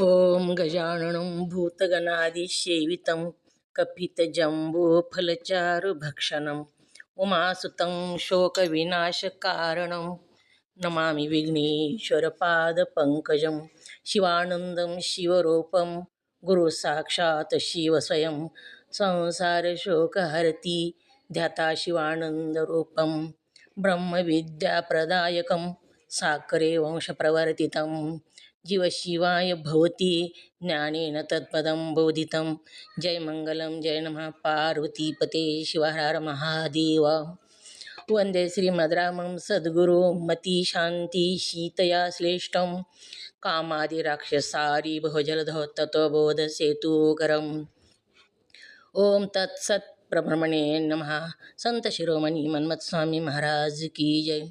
ॐ गजाननं भूतगणादिसेवितं कपितजम्बूफलचारुभक्षणं उमासुतं शोकविनाशकारणं नमामि विघ्नेश्वरपादपङ्कजं शिवानन्दं शिवरूपं गुरुसाक्षात् शिवस्वयं संसारशोकहरति ध्याता शिवानन्दरूपं ब्रह्मविद्याप्रदायकं साकरे वंशप्रवर्तितं जीवशिवाय भवति ज्ञानेन तत्पदं बोधितं जय मंगलम जय नमः पार्वतीपते शिवहर महादेव वंदे श्रीमद्रामं सद्गुरु मती शांति शीतया श्रेष्ठं कामादि राक्षसारी भवजलधौ तत्वबोध सेतुकरम ओम तत्सत प्रभ्रमणे नमः। संत शिरोमणी मन्मथ स्वामी महाराज की जय।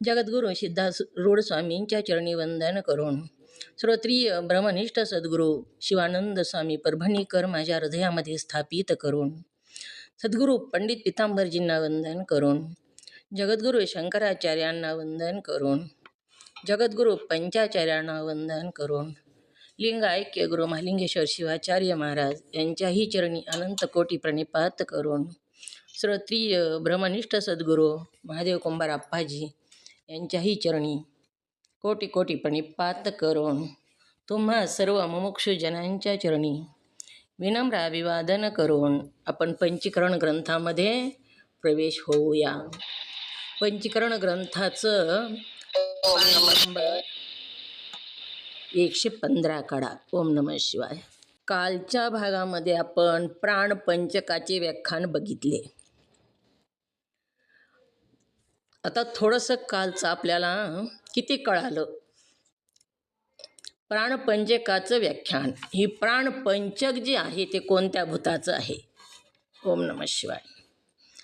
जगद्गुरु सिद्धारूढ स्वामींच्या चरणी वंदन करून श्रोत्रिय ब्रह्मनिष्ठ सद्गुरू शिवानंद स्वामी परभणीकर माझ्या हृदयामध्ये स्थापित करून सद्गुरू पंडित पितांबरजींना वंदन करून जगद्गुरू शंकराचार्यांना वंदन करून जगद्गुरू पंचाचार्यांना वंदन करून लिंगायक्य गुरु महालिंगेश्वर शिवाचार्य महाराज यांच्याही चरणी अनंत कोटी प्रणिपात करून श्रोत्रिय ब्रह्मनिष्ठ सद्गुरू महादेव कुंभार आप्पाजी यांच्याही चरणी कोटी कोटी प्रणिपात करून तुम्हा सर्व मुमुक्षु जनांच्या चरणी विनम्र अभिवादन करून आपण पंचीकरण ग्रंथामध्ये प्रवेश होऊया। पंचीकरण ग्रंथाचं नंबर 115 काढा। ओम नमः शिवाय। कालच्या भागामध्ये आपण प्राणपंचकाचे व्याख्यान बघितले। आता थोडंसं कालचं आपल्याला किती कळालं। प्राणपंचकाचं व्याख्यान, ही प्राणपंचक जे आहे ते कोणत्या भूताचं आहे। ओम नमः शिवाय।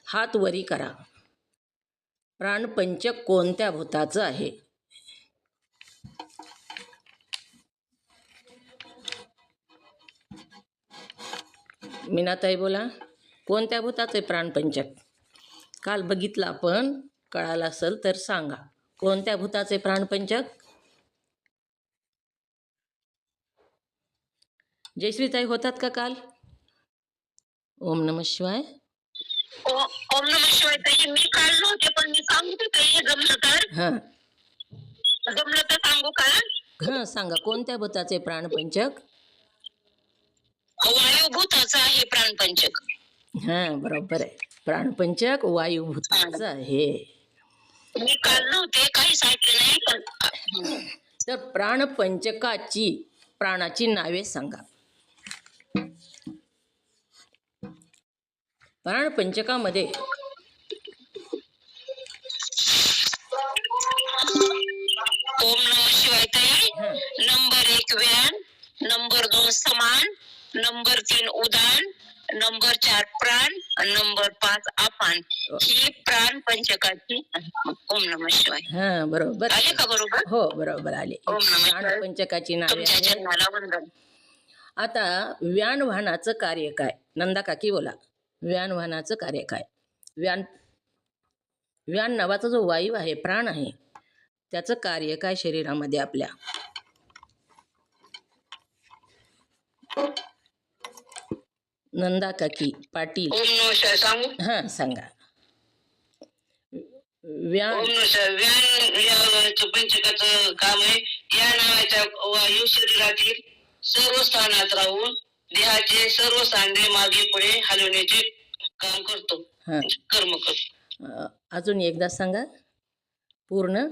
हात वरी करा। प्राणपंचक कोणत्या भूताचं आहे। मीनाताई बोला, कोणत्या भूताचं आहे प्राणपंचक। काल बघितलं आपण, कळालं असेल तर सांगा कोणत्या भूताचे प्राणपंचक। जयश्रीताई होतात का काल। ओम नमः शिवाय। ओम नमः शिवाय ताई, मी काल नव्हते पण मी सांगते ताई, जमलं तर। जमलं तर सांगू का। सांगा कोणत्या भूताचे प्राणपंचक। वायुभूताचा आहे प्राणपंचक। बरोबर आहे, प्राणपंचक वायुभूताचं आहे। मी काल नव्हते, काहीच ऐकलं नाही पण तर प्राणपंचकाची प्राणाची नावे सांगा। प्राणपंचकामध्ये ओम नमः शिवाय ताई, नंबर 1 व्यान, नंबर 2 समान, नंबर 3 उदान, नंबर 4 प्राण, नंबर 5 अपान, ही प्राण पंचकाची। ओम नमः शिवाय। बरोबर आले का बरोबर। हो बरोबर आले। प्राण पंचकाची नावे आहेत। आता व्यानवाहनाचं कार्य काय। नंदा काकी बोला, व्यानवाहनाचं कार्य काय। व्यान नावाचा जो वायू आहे, प्राण आहे, त्याचं कार्य काय शरीरामध्ये आपल्या। नंदा काकी पाटील सांगा। पंचकाचं काम आहे, या नावाच्या वायू शरीरातील सर्व स्थानात राहून देहाचे सर्व सांधे मागे पुढे हलवण्याचे काम करतो, कर्म करतो। अजून एकदा सांगा पूर्ण,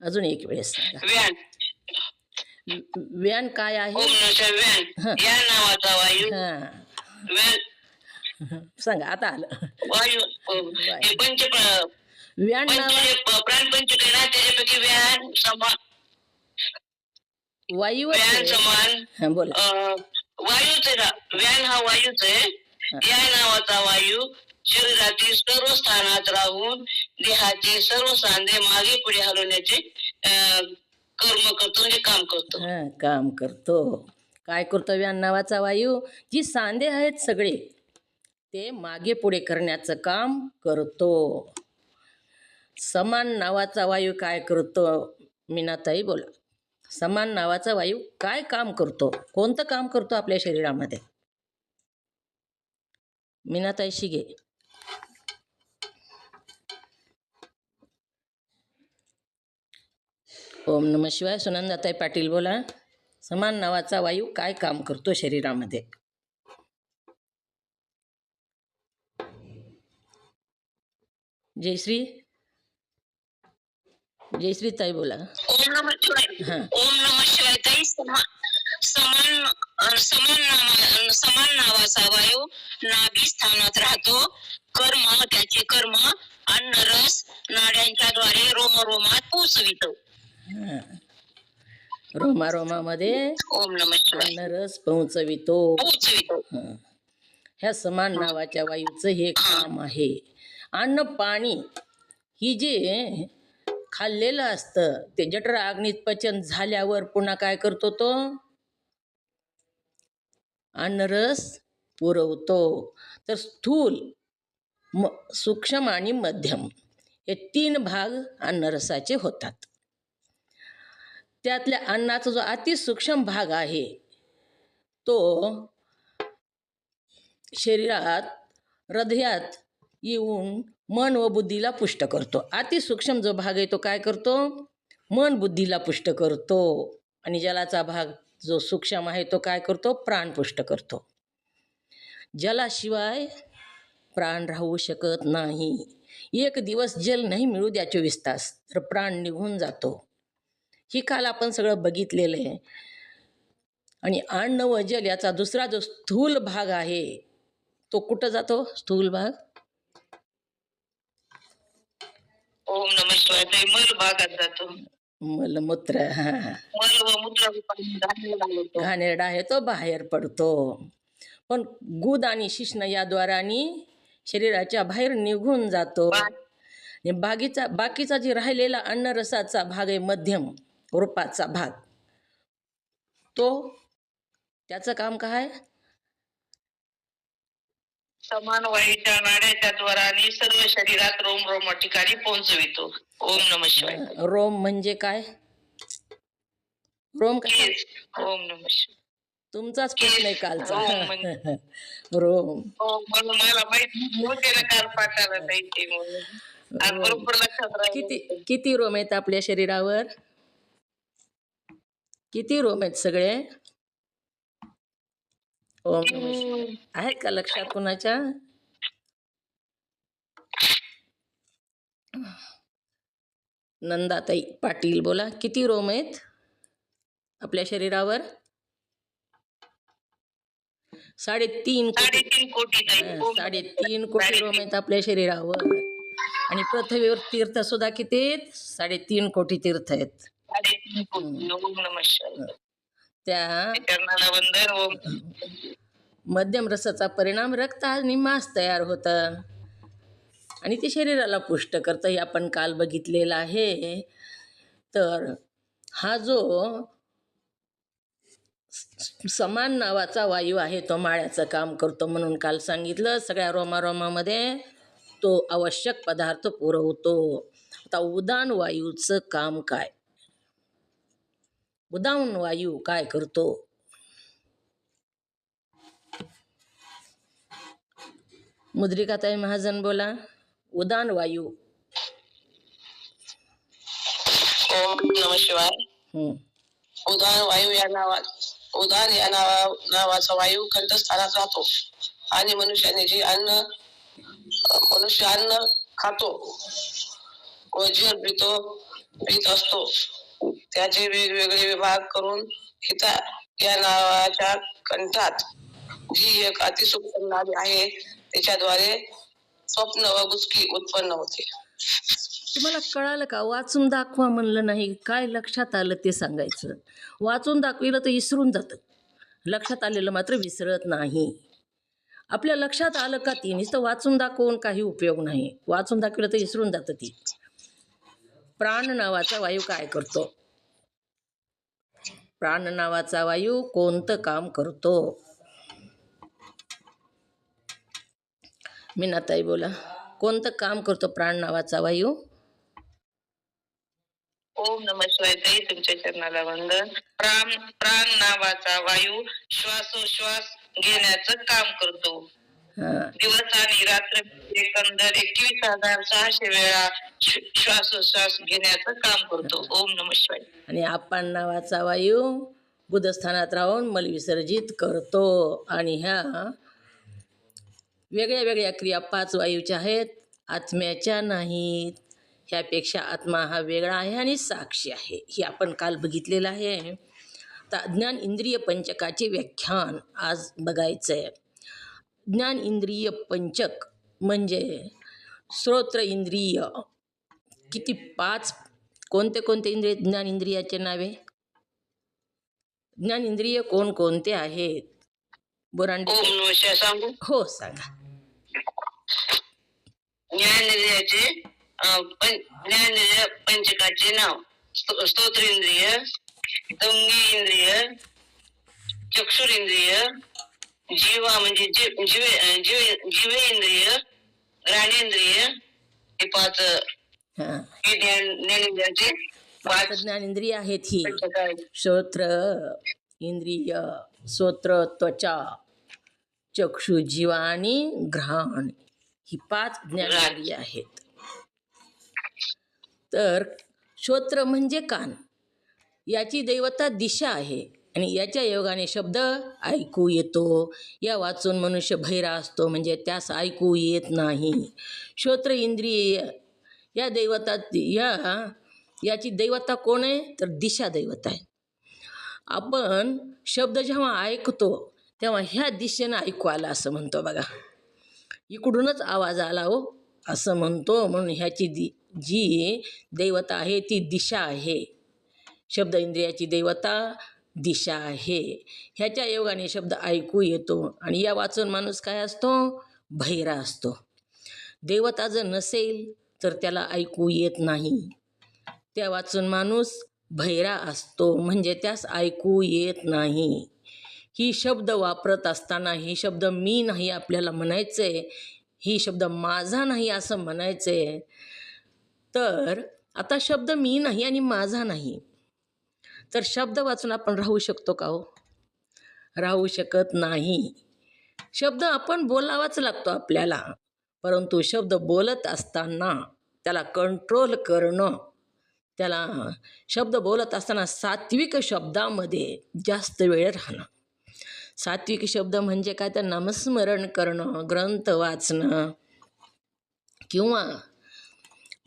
अजून एक वेळेस सांगा। व्यान काय आहे। व्यान या नावाचा वायू। व्यान सांगा आता आलं। वायू पंच व्यान प्राणपंचक आहे ना, त्याच्यापैकी व्यान समान वायू व्यान समान बोला। वायूच आहे ना, व्यान हा वायूच आहे। या नावाचा वायू शरीरातील सर्व स्थानात राहून देहाचे सर्व सांधे मागे पुढे हलवण्याचे कर्म करतो, म्हणजे काम करतो। काम करतो। काय करतो व्यान नावाचा वायू। जी सांधे आहेत सगळे ते मागे पुढे करण्याचं काम करतो। समान नावाचा वायू काय करतो। मीनाताई बोला, समान नावाचा वायू काय काम करतो, कोणतं काम करतो आपल्या शरीरामध्ये? मीनाताई शिगे. ओम नम शिवाय. सुनंदाताई पाटील बोला. समान नावाचा वायू काय काम करतो शरीरामध्ये? जयश्री. जयश्री ताई बोला. ओम नमः शिवाय. हां. ओम नमः शिवाय ताई. समान नावाचा वायू नाभी स्थानात राहतो. कर्म त्याचे कर्म अन्न रस नाड्यांच्या द्वारे रोमरोमात पोचवितो. हां. रोमारोमामध्ये ओम नमः शिवाय अन्नरस पोहोचवितो. पोचवितो. हां. ह्या समान नावाच्या वायूचं हे काम आहे. अन्न पाणी ही जे खाल्लेलं असतं ते जठर अग्नीत पचन झाल्यावर पुन्हा काय करतो तो? अन्नरस पुरवतो. तर स्थूल, सूक्ष्म आणि मध्यम हे 3 भाग अन्नरसाचे होतात. त्यातल्या अन्नाचा जो अतिसूक्ष्म भाग आहे तो शरीरात, हृदयात येऊन मन व बुद्धीला पुष्ट करतो. अतिसूक्ष्म जो भाग आहे तो काय करतो? मन बुद्धीला पुष्ट करतो. आणि जलाचा भाग जो सूक्ष्म आहे तो काय करतो? प्राण पुष्ट करतो. जलाशिवाय प्राण राहू शकत नाही. 1 दिवस जल नाही मिळू द्या 24 तास तर प्राण निघून जातो. ही काल आपण सगळं बघितलेलं आहे. आणि अन्न व जल याचा दुसरा जो स्थूल भाग आहे तो कुठं जातो? स्थूल भाग ओम नमः शिवाय ताई मल भागात जातो. मलमूत्र. मल व मूत्र घाणेरडा आहे तो बाहेर पडतो. पण गुद आणि शिश्न या द्वाराने शरीराच्या बाहेर निघून जातो. आणि बाकीचा जे राहिलेला अन्नरसाचा भाग आहे, मध्यम रूपाचा भाग, तो त्याचं काम काय? समान वायूच्या नाड्याच्या द्वाराने सर्व शरीरात रोम ठिकाणी पोहोचवितो. ओम नमः शिवाय. रोम म्हणजे काय? रोम काय? ओम नमः शिवाय. तुमचाच प्रश्न आहे कालचा. रोम. मला माहिती काल पाठाला जायचे म्हणून बरोबर लक्षात राहिलं. किती रोम आहेत आपल्या शरीरावर? किती रोम आहेत सगळे? ओम नमः शिवाय. आहेत का लक्षात कुणाच्या? नंदाताई पाटील बोला. किती रोम आहेत आपल्या शरीरावर? 3.5 कोटी. 3.5 कोटी रोम आहेत आपल्या शरीरावर. आणि पृथ्वीवर तीर्थ सुद्धा किती आहेत? 3.5 कोटी तीर्थ आहेत. त्या मध्यम रसाचा परिणाम रक्त आणि मांस तयार होतं आणि ते शरीराला पुष्ट करतं. हे आपण काल बघितलेलं आहे. तर हा जो समान नावाचा वायू आहे तो माळ्याचं काम करतो म्हणून काल सांगितलं. सगळ्या रोमारोमामध्ये तो आवश्यक पदार्थ पुरवतो. आता उदान वायूचं काम काय? उदान वायू काय करतो? मुद्रिकाताई महाजन बोला. उदान वायू. ओम नमः शिवाय. उदान वायू या नावाचा वायू कंठस्थानात राहतो आणि मनुष्य अन्न खातो व जल पित असतो. त्याचे वेगवेगळे विभाग करून हिता या नावाच्या कंठात जी एक अतिसूक्ष्म नाडी आहे त्याच्याद्वारे स्वप्न व गुचकी उत्पन्न होते. तुम्हाला कळालं का? वाचून दाखवा म्हणलं नाही. काय लक्षात आलं ते सांगायचं. वाचून दाखविलं तर विसरून जातं, लक्षात आलेलं मात्र विसरत नाही. आपल्या लक्षात आलं का? ती नुसतं वाचून दाखवून काही उपयोग नाही. वाचून दाखविलं तर विसरून जातं ती. प्राण नावाचा वायू काय करतो? प्राण नावाचा वायू कोणतं काम करतो? मीनाताई बोला. कोणतं काम करतो प्राण नावाचा वायू? ओम नमः शिवाय ताई, तुमच्या चरणाला वंदन. प्राण प्राण नावाचा वायू श्वासोश्वास घेण्याचं काम करतो. हां दिवस आणि रात्र एकंदर 21,600 वेळा श्वासोश्वास घेण्याचं काम करतो. ओम नमः शिवाय. आणि आपण नावाचा वायू बुधस्थानात राहून मलविसर्जित करतो. आणि ह्या वेगळ्या वेगळ्या क्रिया 5 वायूच्या आहेत, आत्म्याच्या नाहीत. ह्यापेक्षा आत्मा हा वेगळा आहे आणि साक्षी आहे, ही आपण काल बघितलेलं आहे. तर ज्ञान इंद्रिय पंचकाचे व्याख्यान आज बघायचं आहे. ज्ञान इंद्रिय पंचक म्हणजे श्रोत्र इंद्रिय. किती 5 कोणते कोणते इंद्रिय ज्ञान इंद्रियाचे नावे? ज्ञान इंद्रिय कोणकोणते आहेत? बोरांडे ओम नमः शिवाय सांगू. हो सांगा. ज्ञानेंद्रियाचे ज्ञानेंद्रिय पंचकाचे नाव: स्तोत्रेंद्रिय, तंगी चक्षुरेंद्रिय, जीवा म्हणजे जीवेंद्रिय, घ्राणेंद्रिय. हे 5 हां ज्ञानेंद्रियाचे 5 ज्ञानेंद्रिय आहेत. ही पंचक आहेत. श्रोत्र इंद्रिय, श्रोत्र, त्वचा, चक्षु, जीवा आणि घ्राण, ही 5 ज्ञानेंद्रिय आहेत. तर श्रोत्र म्हणजे कान, याची दैवता दिशा आहे आणि याच्या योगाने शब्द ऐकू येतो. या वाचून मनुष्य बहिरा असतो, म्हणजे त्यास ऐकू येत नाही. श्रोत्र इंद्रिय या दैवता याची दैवता कोण आहे? तर दिशा दैवता आहे. आपण शब्द जेव्हा ऐकतो तेव्हा ह्या दिशेनं ऐकू आला असं म्हणतो बघा. इकडूनच आवाज आला हो असं म्हणतो. म्हणून ह्याची जी दैवता आहे ती दिशा आहे. शब्द इंद्रियाची दैवता दिशा आहे. ह्याच्या योगाने शब्द ऐकू येतो आणि या वाचून माणूस काय असतो? बहिरा असतो. दैवता जर नसेल तर त्याला ऐकू येत नाही. त्या वाचून माणूस बहिरा असतो, म्हणजे त्यास ऐकू येत नाही. ही शब्द वापरत असताना ही शब्द मी नाही आपल्याला म्हणायचं आहे, ही शब्द माझा नाही असं म्हणायचं आहे. तर आता शब्द मी नाही आणि माझा नाही, तर शब्द वाचून आपण राहू शकतो का हो? राहू शकत नाही. शब्द आपण बोलावाच लागतो आपल्याला, परंतु शब्द बोलत असताना त्याला कंट्रोल करणं, त्याला शब्द बोलत असताना सात्विक शब्दामध्ये जास्त वेळ राहणं. सात्विक शब्द म्हणजे काय? तर नामस्मरण करणं, ग्रंथ वाचणं किंवा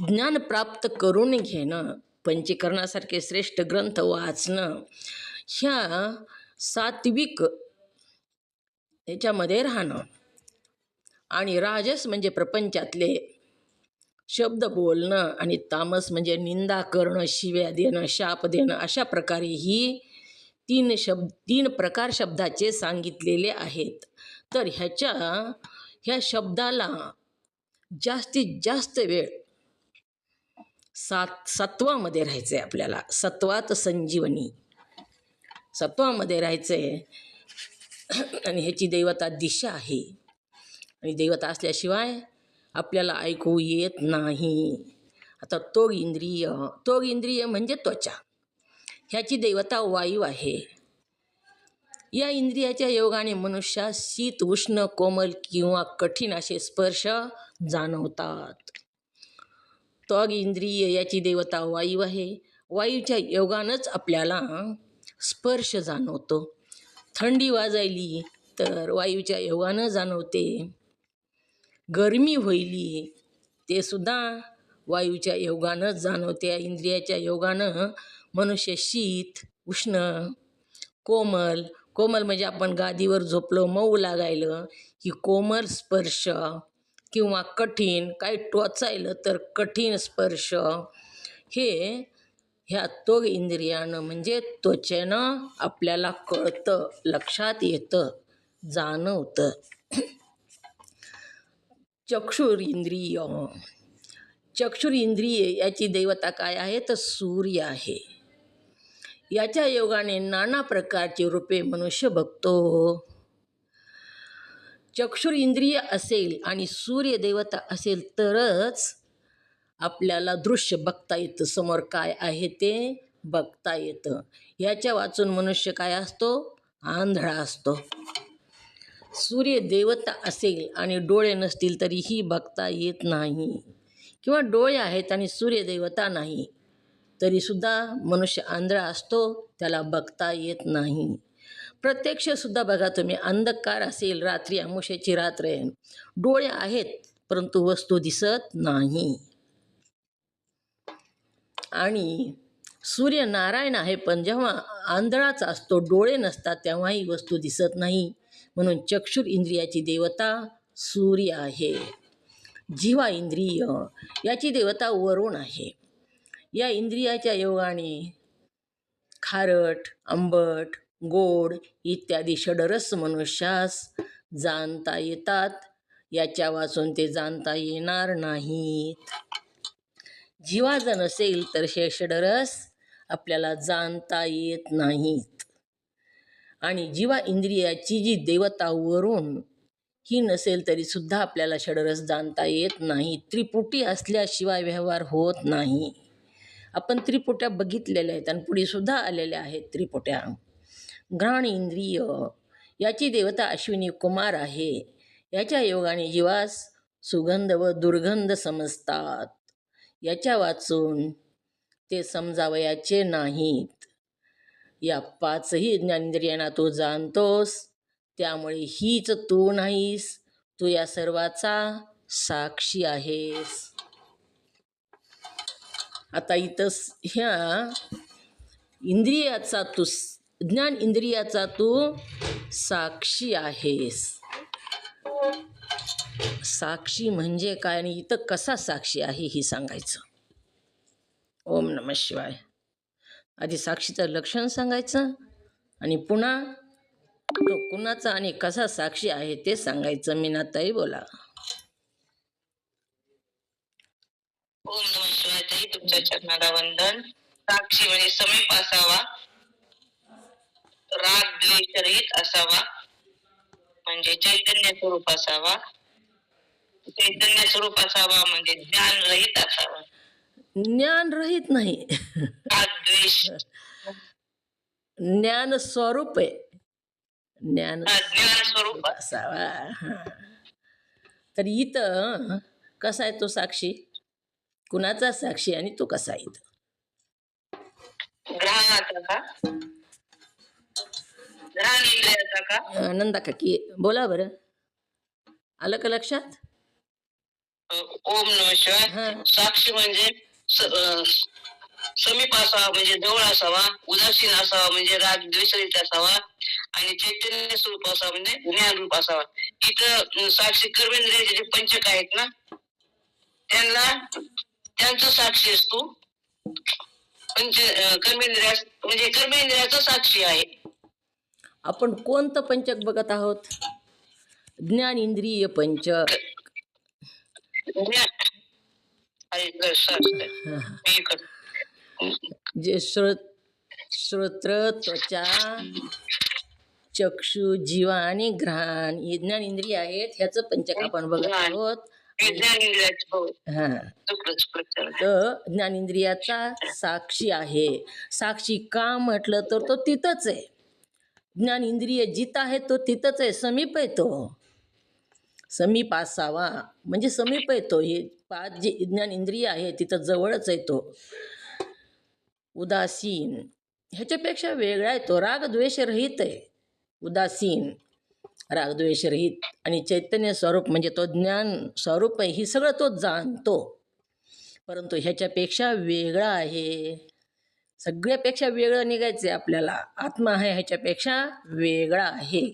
ज्ञान प्राप्त करून घेणं, पंचीकरणासारखे श्रेष्ठ ग्रंथ वाचणं, ह्या सात्विक याच्यामध्ये राहणं. आणि राजस म्हणजे प्रपंचातले शब्द बोलणं आणि तामस म्हणजे निंदा करणं, शिव्या देणं, शाप देणं. अशा प्रकारे ही 3 प्रकार शब्दाचे सांगितलेले आहेत. तर ह्या शब्दाला जास्तीत जास्त वेळ सत्वामध्ये राहायचं आहे आपल्याला. सत्वात संजीवनी, सत्वामध्ये राहायचं आहे. आणि ह्याची दैवता दिशा आहे आणि दैवता असल्याशिवाय आपल्याला ऐकू येत नाही. आता त्वग इंद्रिय म्हणजे त्वचा, ह्याची दैवता वायू आहे. या इंद्रियाच्या योगाने मनुष्यास शीत, उष्ण, कोमल किंवा कठीण असे स्पर्श जाणवतात. त्वग इंद्रिय याची दैवता वायू आहे. वायूच्या योगानंच आपल्याला स्पर्श जाणवतो. थंडी वाजायली तर वायूच्या योगानं जाणवते. गरमी होईली ते सुद्धा वायूच्या योगानं जाणवते. इंद्रियाच्या योगानं मनुष्य शीत, उष्ण, कोमल म्हणजे आपण गादीवर झोपलो मऊ लागायलं, ही कोमल स्पर्श, किंवा कठीण काही टोचायलं तर कठीण स्पर्श, हे ह्या त्वग इंद्रियानं म्हणजे त्वचेनं आपल्याला कळतं, लक्षात येतं, जाणवतं. चक्षुरेंद्रिय याची दैवता काय आहे? तर सूर्य आहे. याच्या योगाने नाना प्रकारची रूपे मनुष्य बघतो. चक्षुरेंद्रिय असेल आणि सूर्य देवता असेल तरच आपल्याला दृश्य बघता येतं, समोर काय आहे ते बघता येतं. याच्या वाचून मनुष्य काय असतो? आंधळा असतो. सूर्य देवता असेल आणि डोळे नसतील तरीही बघता येत नाही, किंवा डोळे आहेत आणि सूर्य देवता नाही तरीसुद्धा मनुष्य आंधळा असतो, त्याला बघता येत नाही. प्रत्यक्षसुद्धा बघा तुम्ही, अंधकार असेल, रात्री अमावस्येची रात्र आहे, डोळे आहेत परंतु वस्तू दिसत नाही. आणि सूर्यनारायण आहे, पण जेव्हा आंधळाच असतो, डोळे नसतात, तेव्हाही वस्तू दिसत नाही. म्हणून चक्षुर इंद्रियाची देवता सूर्य आहे. जिव्हा इंद्रिय याची देवता वरुण आहे. या इंद्रियाच्या योगाने खारट, आंबट, गोड इत्यादी षडरस मनुष्यास जाणता येतात. याच्या वाचून ते जाणता येणार नाहीत. जिव्हा जर नसेल तर हे षडरस आपल्याला जाणता येत नाहीत. आणि जिव्हा इंद्रियाची जी देवता वरुण ही नसेल तरीसुद्धा आपल्याला षडरस जाणता येत नाही. त्रिपुटी असल्याशिवाय व्यवहार होत नाही. आपण त्रिपुट्या बघितलेल्या आहेत आणि पुढे सुद्धा आलेल्या आहेत त्रिपुट्या. घ्राण इंद्रिय याची देवता अश्विनी कुमार आहे. याच्या योगाने जीवास सुगंध व दुर्गंध समजतात. याच्या वाचून ते समजावयाचे नाहीत. या पाचही ज्ञानेंद्रियांना तू जाणतोस, त्यामुळे हीच तू नाहीस, तू या सर्वाचा साक्षी आहेस. आता इथं ह्या इंद्रियाचा तू, ज्ञान इंद्रियाचा तू साक्षी आहेस. साक्षी म्हणजे काय आणि इथं कसा साक्षी आहे हे सांगायचं. ओम नमः शिवाय. आधी साक्षीचं लक्षण सांगायचं आणि पुन्हा तो कुणाचा आणि कसा साक्षी आहे ते सांगायचं. मीनाताई बोला. ओम नमः शिवाय ताई, तुमच्या चरणाला वंदन. साक्षी म्हणजे समीप असावा, राग द्वेष रहित असावा, म्हणजे चैतन्य स्वरूप असावा. चैतन्य स्वरूप असावा म्हणजे ज्ञान रहित असावा. ज्ञान रहित नाही, राग द्वेष ज्ञान स्वरूप आहे. ज्ञान ज्ञान स्वरूप असावा. तर इथं कसा आहे तो साक्षी, कुणाचा साक्षी आणि तो कसा आहे इथं? ग्रहणाचा का, ग्रहण इंद्रियाचा का? नंदा काकी बोला बरं, आलं का लक्षात? ओम नमः शिवाय. साक्षी म्हणजे समीप असावा म्हणजे जवळ असावा, उदासीन असावा म्हणजे राग द्वेषरहित असावा, आणि चैतन्य स्वरूप असावा म्हणजे ज्ञान रूप असावा. इथं साक्षी कर्मेंद्रियाचे जे पंचक आहेत ना, त्यांना त्यांचं साक्षी असतो. कर्मेंद्रिया म्हणजे कर्मेंद्रियाचा साक्षी आहे. आपण कोणतं पंचक बघत आहोत? ज्ञान इंद्रिय पंचक. जे श्रोत्र, त्वचा, चक्षु, जीवा आणि घ्राण हे ज्ञान इंद्रिय आहेत. ह्याचं पंचक आपण बघत आहोत. तर ज्ञानेंद्रियाचा साक्षी आहे. साक्षी का म्हटलं तर तो तिथंच आहे. ज्ञान इंद्रिय जिथं आहे तो तिथंच आहे, समीप आहे. तो समीप असावा म्हणजे समीप आहे तो. हे पाच जे ज्ञान इंद्रिय आहे तिथं जवळच आहे तो. उदासीन ह्याच्यापेक्षा वेगळा आहे तो. रागद्वेष रहित आहे. उदासीन, रागद्वेष रहित आणि चैतन्य स्वरूप म्हणजे तो ज्ञान स्वरूप आहे. ही सगळं तो जाणतो, परंतु ह्याच्यापेक्षा वेगळा आहे. सगळ्यापेक्षा वेगळं निघायचं आहे आपल्याला. आत्मा आहे ह्याच्यापेक्षा वेगळा आहे.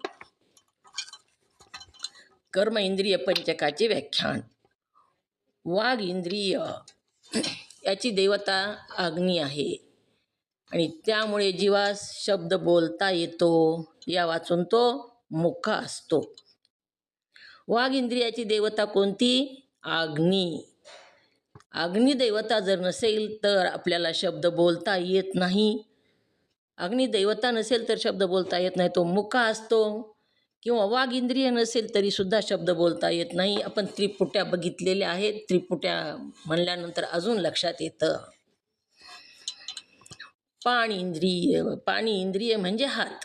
कर्म इंद्रिय पंचकाचे व्याख्यान. वाघ इंद्रिय याची देवता अग्नी आहे आणि त्यामुळे जीवास शब्द बोलता येतो. या वाचून तो मुखा असतो. वाघ इंद्रियाची देवता कोणती? अग्नी. अग्निदेवता जर नसेल तर आपल्याला शब्द बोलता येत नाही. अग्निदेवता नसेल तर शब्द बोलता येत नाही. तो मुका असतो किंवा वाघ इंद्रिय नसेल तरी सुद्धा शब्द बोलता येत नाही. आपण त्रिपुट्या बघितलेल्या आहेत. त्रिपुट्या म्हणल्यानंतर अजून लक्षात येतं. पाणी इंद्रिय म्हणजे हात.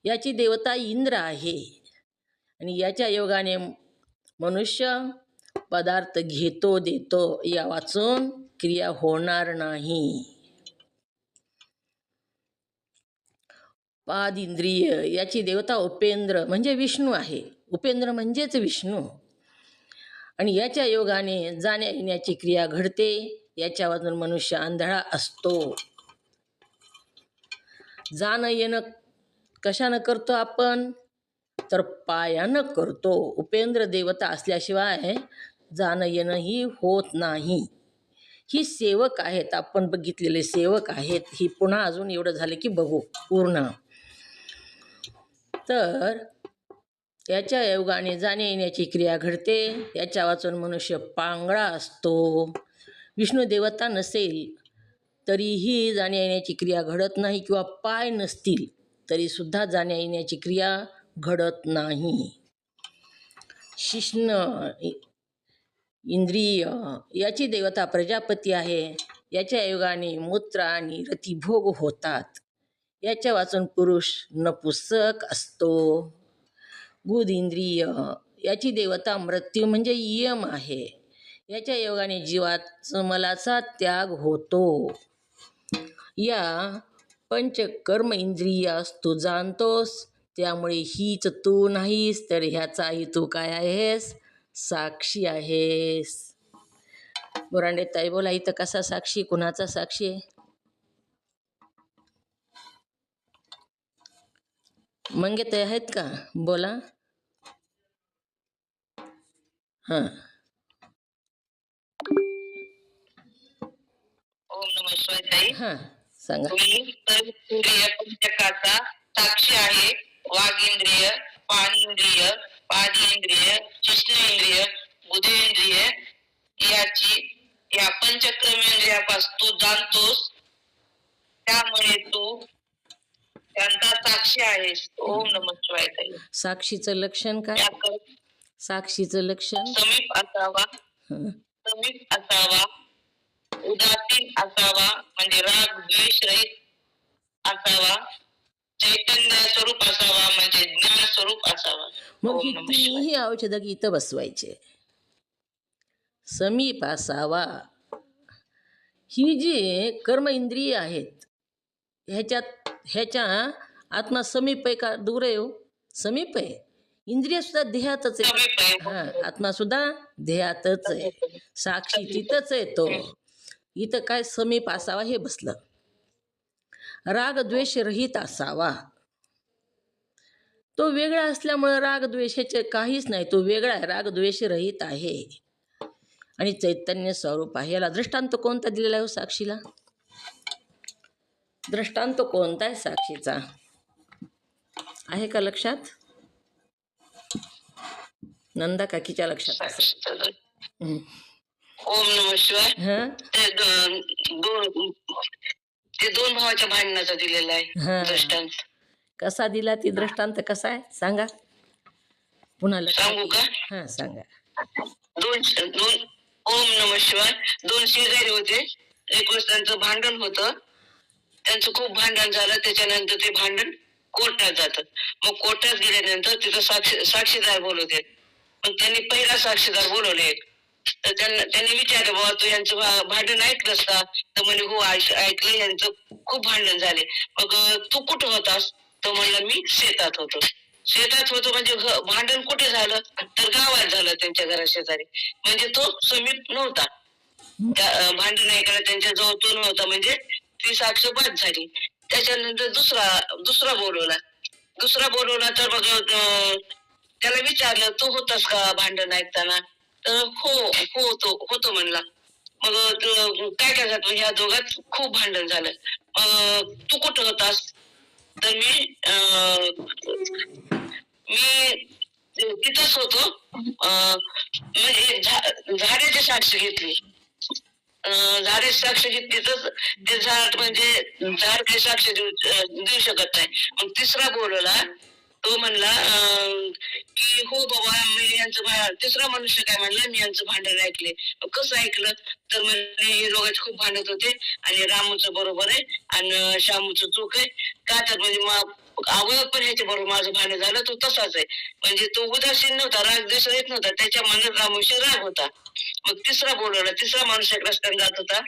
याची देवता इंद्र आहे आणि याच्या योगाने मनुष्य पदार्थ घेतो देतो, या वाचून क्रिया होणार नाही. पाद इंद्रिय याची देवता उपेंद्र म्हणजे विष्णू आहे. उपेंद्र म्हणजेच विष्णू आणि याच्या योगाने जाण्या येण्याची क्रिया घडते. याच्यावरून मनुष्य आंधळा असतो. जाणं येणं कशानं करतो आपण, तर पायानं करतो. उपेंद्र देवता असल्याशिवाय जाणं येणं ही होत नाही. ही सेवक आहेत, आपण बघितलेले सेवक आहेत. ही पुन्हा अजून एवढं झालं की बघू पूर्ण. तर याच्या योगाने जाण्या येण्याची क्रिया घडते. याच्या वाचून मनुष्य पांगळा असतो. विष्णू देवता नसेल तरीही जाण्या येण्याची क्रिया घडत नाही किंवा पाय नसतील तरीसुद्धा जाण्या येण्याची क्रिया घडत नाही. शिश्न इंद्रिय याची देवता प्रजापती आहे. याच्या योगाने मूत्र आणि रतिभोग होतात. याच्या वाचून पुरुष नपुसक असतो. गुद इंद्रिय याची देवता मृत्यू म्हणजे यम आहे. याच्या योगाने जीवाचा मलाचा त्याग होतो. या पंचकर्म इंद्रियास तू जाणतोस, त्यामुळे हीच तू नाहीस तर ह्याचाही तू काय आहेस, साक्षी आहेस. बोरांडे ताई बोला, इथं कसा साक्षी, कुणाचा साक्षी आहे? मंगे ताई आहेत का? बोला. हां ओम नमः शिवाय ताई. हां सांगा. मी तर इंद्रिय पंचकाचा साक्षी आहे. वाघेंद्रिय, पाणींद्रिय, पादेंद्रिय, शिष्णेंद्रिय, बुधेंद्रिय या पंचकर्मेंद्रियापासून तू जाणतोस, त्यामुळे तू त्यांचा साक्षी आहेस. ओम नमः शिवाय ताई. साक्षीचं लक्षण काय? साक्षीचं लक्षण समीप असावा, समीप असावा, उदासीन असावा म्हणजे राग द्वेष रहित असावा, चैतन्य स्वरूप असावा म्हणजे ज्ञान स्वरूप असावा. मग ही तिन्ही औषधं इथं बसवायचे. समीप असावा, ही जी कर्म इंद्रिय आहेत ह्याच्या आत्मा समीप आहे का दूर आहे? हो, समीप आहे. इंद्रिय सुद्धा देहातच आहे. हां, आत्मा सुद्धा देहातच आहे. साक्षी तिथंच आहे. तो इथं काय समीप असावा हे बसलं. राग द्वेष रहित असावा, तो वेगळा असल्यामुळं राग द्वेषाचे काहीच नाही. तो वेगळा आहे, राग द्वेष रहित आहे आणि चैतन्य स्वरूप आहे. याला दृष्टांत कोणता दिलेला आहे? साक्षीला दृष्टांत कोणता आहे साक्षीचा? आहे का लक्षात? नंदा काकीच्या लक्षात? ओम नमः शिवाय. ते दोन भावाच्या भांडणाचा दिलेला आहे दृष्टांत. कसा दिला ती दृष्टांत? कसा आहे सांगा पुन्हा. सांगू का? हां सांगा. दोन ओम नमः शिवाय. दोन शेजारी होते. एक वेळेस त्यांचं भांडण होतं. त्यांचं खूप भांडण झालं. त्याच्यानंतर ते भांडण कोर्टात जातं. मग कोर्टात गेल्यानंतर तिथं साक्षीदार बोलवते. मग त्यांनी पहिला साक्षीदार बोलवले. तर त्यांनी विचारलं, बाबा तू यांचं भांडण ऐकलंस का? तर म्हणे हो ऐकलं, यांचं खूप भांडण झाले. मग तू कुठं होतास? तर म्हणलं मी शेतात होतो. शेतात होतो म्हणजे भांडण कुठे झालं? तर गावात झालं, त्यांच्या घरा शेजारी. म्हणजे तो समीप नव्हता. भांडण ऐकायला त्यांच्या जवळ तो नव्हता, म्हणजे ती साक्ष बाद झाली. त्याच्यानंतर दुसरा बोलवला तर मग त्याला विचारलं, तू होतास का भांडण ऐकताना? तर होतो म्हणला. मग काय झालं? ह्या दोघात खूप भांडण झालं. तू कुठं होतास? तर मी तिथंच होतो. म्हणजे झाडाची साक्ष घेतली. झाडे साक्ष घेतली तर ते झाड म्हणजे झाड काही साक्ष देऊ शकत नाही. मग तिसरा बोलवला तो म्हणला की हो बाबा मी यांचं तिसरा मनुष्य काय म्हणला मी यांचं भांडण ऐकले. कसं ऐकलं तर म्हणजे हे दोघांचे खूप भांडत होते आणि रामूचं बरोबर आहे आणि श्यामूचं चूक आहे. का तर म्हणजे अवयव पण ह्याच्या बरोबर माझं भांडण झालं तो तसाच आहे. म्हणजे तो उदासीन नव्हता, राग द्वेष येत नव्हता, त्याच्या मनात रामूशी राग होता. मग तिसरा बोलवला, तिसरा माणूस एक रस्त्याने जात होता,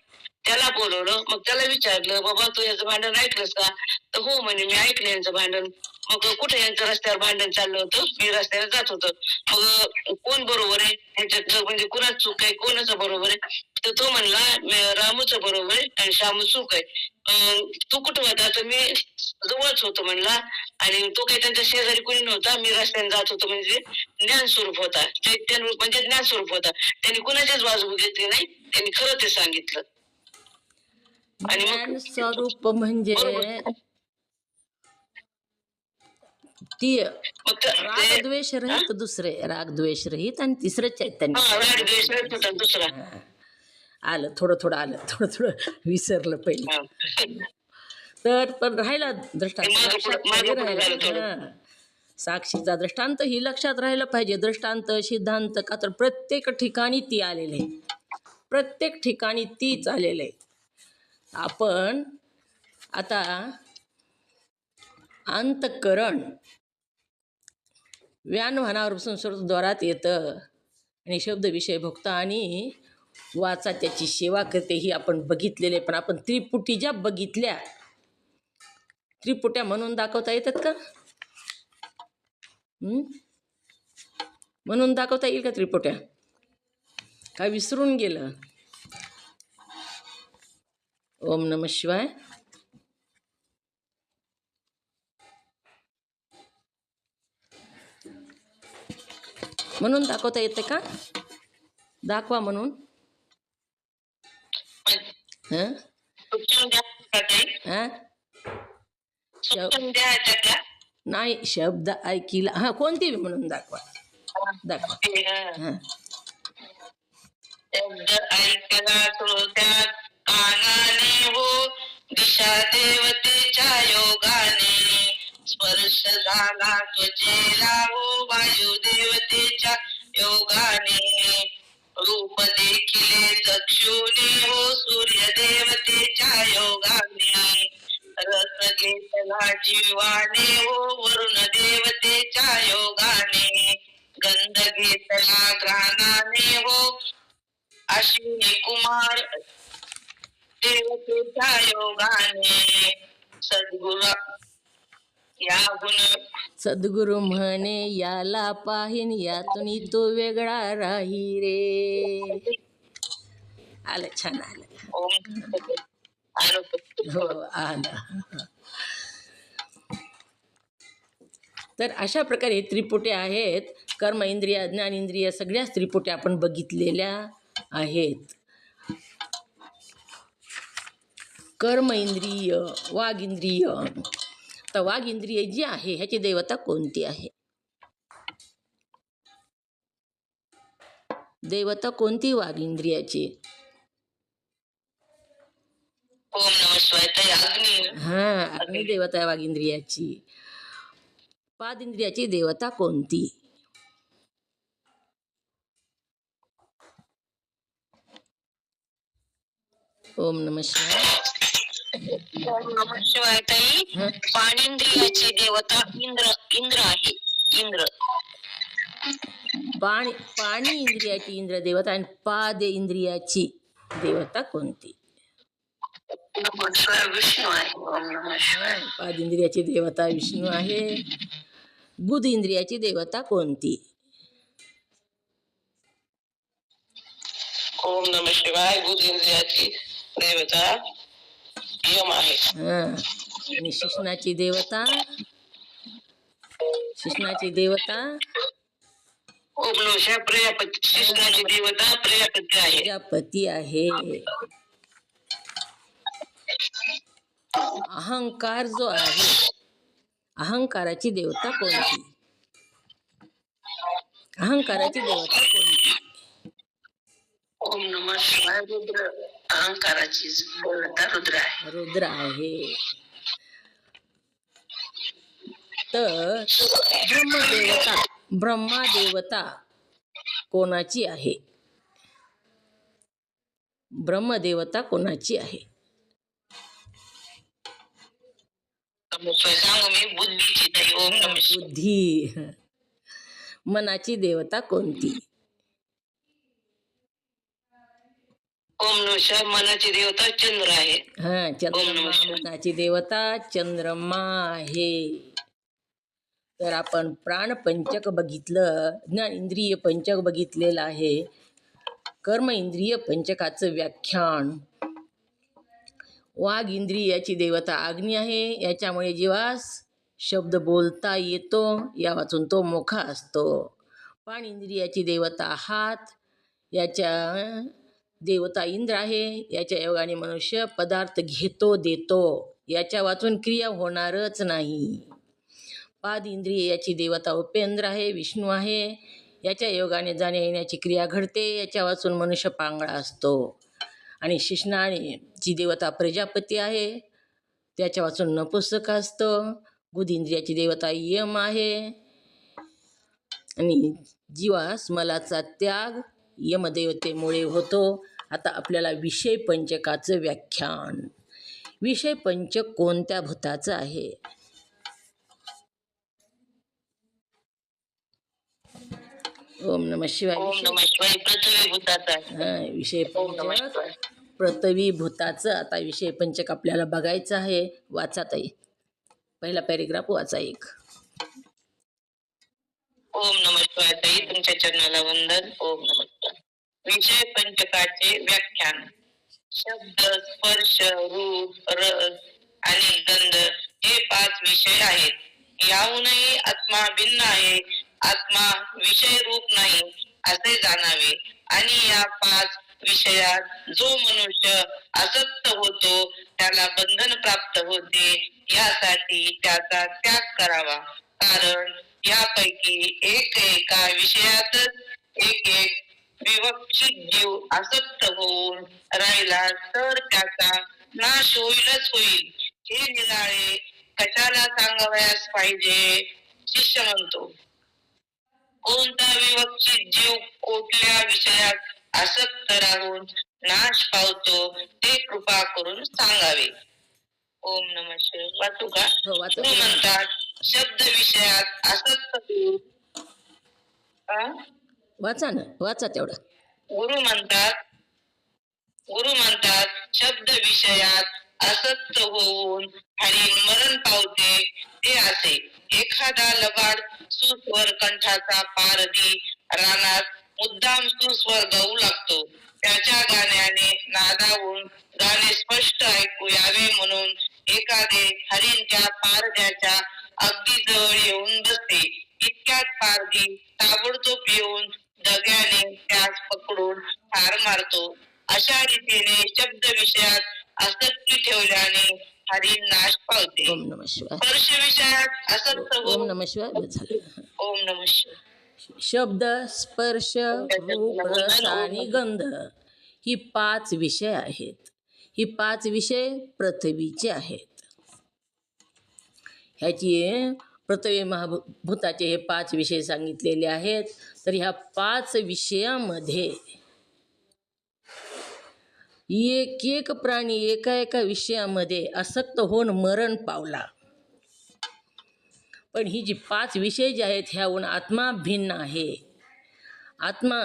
त्याला बोलवलं. मग त्याला विचारलं बाबा तू याचं भांडण ऐकलंस का? तर हो म्हणे मी ऐकलं यांचं भांडण. मग कुठे यांचं रस्त्यावर भांडण चाललं होतं, मी रस्त्याने जात होतो. मग कोण बरोबर आहे ह्याच्यात, म्हणजे कुणाच चूक आहे कोणाचं बरोबर आहे? तर तो म्हणला रामूचं बरोबर आहे आणि श्यामू चूक आहे. तू कुठं होता? तर मी जवळच होतो म्हणला आणि तो काही त्यांच्या शेजारी कोणी नव्हता, मी रस्त्याने जात होतो. म्हणजे ज्ञान स्वरूप होता, चैतन्य म्हणजे ज्ञान स्वरूप होता. त्यांनी कुणाच्याच बाजू घेतली नाही, त्यांनी खरं ते सांगितलं. आणि ज्ञान स्वरूप म्हणजे ती राग द्वेष रहित, दुसरे राग द्वेष रहित आणि तिसरं चैतन्य. दुसरा आलं थोडं आलं, विसरलं पहिलं. तर पण राहिला दृष्टांत, साक्षीचा दृष्टांत ही लक्षात राहिलं पाहिजे. दृष्टांत सिद्धांत का तर प्रत्येक ठिकाणी ती आलेले, प्रत्येक ठिकाणी तीच आलेले आहे. आपण आता अंतःकरण व्यानवानावर संस्कृतद्वारात येतं आणि शब्द विषय भोगत आणि वाचा त्याची सेवा करते, ही आपण बघितलेले. पण आपण त्रिपुटी ज्या बघितल्या, त्रिपुट्या म्हणून दाखवता येतात का? म्हणून दाखवता येईल का त्रिपुट्या? काय विसरून गेलं? ओम नमः शिवाय. म्हणून दाखवता येते का? दाखवा म्हणून. नाही, शब्द ऐकिला. हा, कोणती म्हणून दाखवा. दाखवा. शब्द ऐकला श्रोत्यात कानाने हो, दिशा देवतेच्या योगाने, स्पर्श झाला त्वचेला हो वायू देवतेच्या योगाने, रूप देखिले चक्षुने हो सूर्य देवतेच्या योगाने, रस घेतला जीवाने हो वरुण देवतेच्या योगाने, गंध घेतला घ्राणाने हो अश्विनी कुमार देवतेच्या योगाने, सद्गुरू या गुण सद्गुरु म्हणे याला पाहीन, यातून तो वेगळा राही रे. आलं, छान आलं. हो, आलं. तर अशा प्रकारे त्रिपुट्या आहेत. कर्म इंद्रिय, ज्ञान इंद्रिय सगळ्याच त्रिपुट्या आपण बघितलेल्या आहेत. कर्म इंद्रिय, वाघ इंद्रिय. तर वाघ इंद्रिय जी आहे ह्याची देवता कोणती आहे? देवता कोणती वाघ इंद्रियाची? ओम नमः शिवाय. हा, अग्नी देवता आहे वाघ इंद्रियाची. पाद इंद्रियाची देवता कोणती? ओम नमः शिवाय. ओम नमः शिवाय ताई. पाणींद्रियाची देवता इंद्र आहे. इंद्र. पाणी इंद्रियाची इंद्र देवता आणि पाद इंद्रियाची देवता कोणती? विष्णू आहे. ओम नमः शिवाय. पाद इंद्रियाची देवता विष्णू आहे. बुध इंद्रियाची देवता कोणती? ओम नमः शिवाय. बुध इंद्रियाची देवता यम आहे. आणि शिष्णाची देवता? शिष्णाची देवता प्रजापती. शिष्णाची देवता प्रजापती आहे. प्रजापती आहे. अहंकार जो आहे, अहंकाराची देवता कोणती? अहंकाराची देवता कोणती? ओम नमः शिवाय. रुद्र. अहंकाराची देवता रुद्र आहे. रुद्र आहे. तर ब्रह्मदेवता कोणाची आहे? ब्रह्मदेवता कोणाची आहे? सांगू मी बुद्धीची ताई. ओम नमः शिवाय. बुद्धी. मनाची देवता कोणती? ओम नमः शिवाय. मनाची देवता चंद्र आहे. हा, चंद्रमा. नमः शिवाय. मनाची देवता चंद्रमा आहे. तर आपण प्राणपंचक बघितलं, ज्ञान इंद्रिय पंचक बघितलेलं आहे. कर्म इंद्रिय पंचकाचं व्याख्यान. वाघ इंद्रियाची देवता अग्नी आहे. याच्यामुळे जीवास शब्द बोलता येतो, या वाचून तो मोखा असतो. पाण इंद्रियाची देवता हात, याच्या देवता इंद्र आहे. याच्या योगाने मनुष्य पदार्थ घेतो देतो, याच्या वाचून क्रिया होणारच नाही. पाद इंद्रिय याची देवता उपेंद्र आहे, विष्णू आहे. याच्या योगाने जाण्या येण्याची क्रिया घडते, याच्या वाचून मनुष्य पांगळा असतो. आणि शिश्नाची देवता प्रजापती आहे, त्याच्या वाचून नपुंसक असतो. गुद इंद्रियाची देवता यम आहे. आणि जीवास मलाचा त्याग यमदेवतेमुळे होतो. आता आपल्याला विषय पंचकाचं व्याख्यान. विषय पंचक कोणत्या भूताचं आहे? ओम नमः शिवाय. ओम नमः शिवाय. पृथ्वी भूताचा आहे. हा, विषय ओम नमः पंचक शिवाय. पृथ्वी भूताचं. आता विषय पंचक आपल्याला बघायचं आहे. वाचा ताई, पहिला पॅरेग्राफ वाचा एक. ओम नमः शिवाय ताई, तुमच्या चरणाला वंदन. ओम नमः शिवाय. विषय पंचकाचे व्याख्यान. शब्द, स्पर्श, रूप, रस आणि गंध हे 5 विषय आहेत. याहूनही आत्मा भिन्न आहे. आत्मा विषय रूप नाही असे जाणावे. आणि या 5 विषयात जो मनुष्य आसक्त होतो त्याला बंधन प्राप्त होते. यासाठी त्याचा त्याग करावा. कारण यापैकी एका विषयातच एक विवक्षित जीव आसक्त होऊन राहिला तर त्याचा नाश होईलच होईल. हे निराळे कशाला सांगावयास पाहिजे? शिष्य म्हणतो, कोणता विवक्षित जीव कुठल्या विषयात आसक्त राहून नाश पावतो ते कृपा करून सांगावे. ओम नमः शिवाय. वाचू का? हो, वाचा. गुरु म्हणतात शब्द विषयात आसक्त होऊन वाचा ना, वाचा तेवढं. गुरु म्हणतात शब्द विषयात आसक्त होऊन हरी मरण पावते ते असे. एखादा लबाड सुस्वर कंठाचा पारधी रानात मुद्दाम सुस्वर गाऊ लागतो. त्याच्या गाण्याने नादावून गाणे स्पष्ट ऐकू यावे म्हणून एखादे हरींच्या पारध्याच्या अगदी जवळ येऊन बसते. इतक्यात पारधी ताबडतोब येऊन दग्याने त्यास पकडून ठार मारतो. अशा रीतीने शब्द विषयात आसक्ती ठेवल्याने हरी नाश पावते. ओम नमः शिवाय. स्पर्श विषयात आसक्त ओम होऊन नमः शिवाय. बस झालं. ओम नमः शिवाय. शब्द, स्पर्श, रूप, रस आणि गंध ही 5 विषय आहेत. ही 5 विषय पृथ्वीचे आहेत. ह्याची पृथ्वी महाभूताचे हे 5 विषय सांगितलेले आहेत. तर ह्या 5 विषयामध्ये एक प्राणी एका विषयामध्ये आसक्त होऊन मरण पावला. पण ही जी 5 विषय जे आहेत ह्याहून आत्मा भिन्न आहे. आत्मा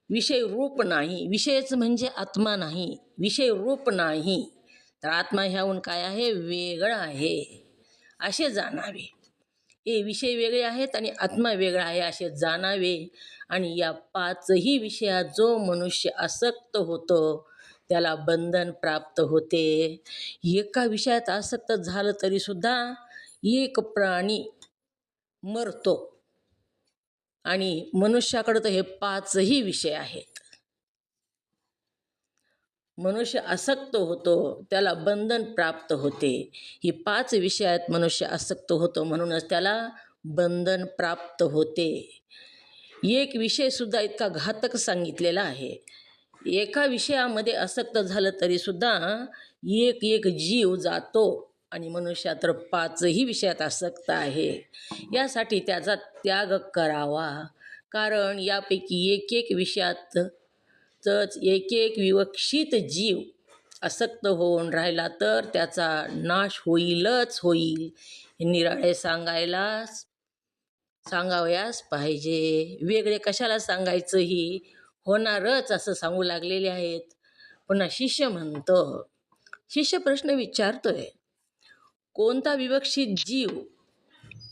विषय रूप नाही. विषयच म्हणजे आत्मा नाही, विषय रूप नाही. तर आत्मा ह्याहून काय आहे? वेगळा आहे असे जाणावे. हे विषय वेगळे आहेत आणि आत्मा वेगळा आहे असे जाणावे. आणि या 5ही विषयात जो मनुष्य आसक्त होतो त्याला बंधन प्राप्त होते. एका विषयात आसक्त झालं तरीसुद्धा एक प्राणी मरतो. आणि मनुष्याकडं तर हे 5ही विषय आहेत. मनुष्य आसक्त होतो त्याला बंधन प्राप्त होते. ही 5 विषयात मनुष्य आसक्त होतो म्हणूनच त्याला बंधन प्राप्त होते. एक विषयसुद्धा इतका घातक सांगितलेला आहे. एका विषयामध्ये आसक्त झालं तरीसुद्धा एक जीव जातो. आणि मनुष्य तर 5ही विषयात आसक्त आहे. यासाठी त्याचा त्याग करावा, कारण यापैकी एक एक विषयातच एक एक विवक्षित जीव आसक्त होऊन राहिला तर त्याचा नाश होईलच होईल. हे निराळे सांगावयास पाहिजे. वेगळे कशाला सांगायचं, ही होणारच असं सांगू लागलेले आहेत. पुन्हा शिष्य प्रश्न विचारतोय, कोणता विवक्षित जीव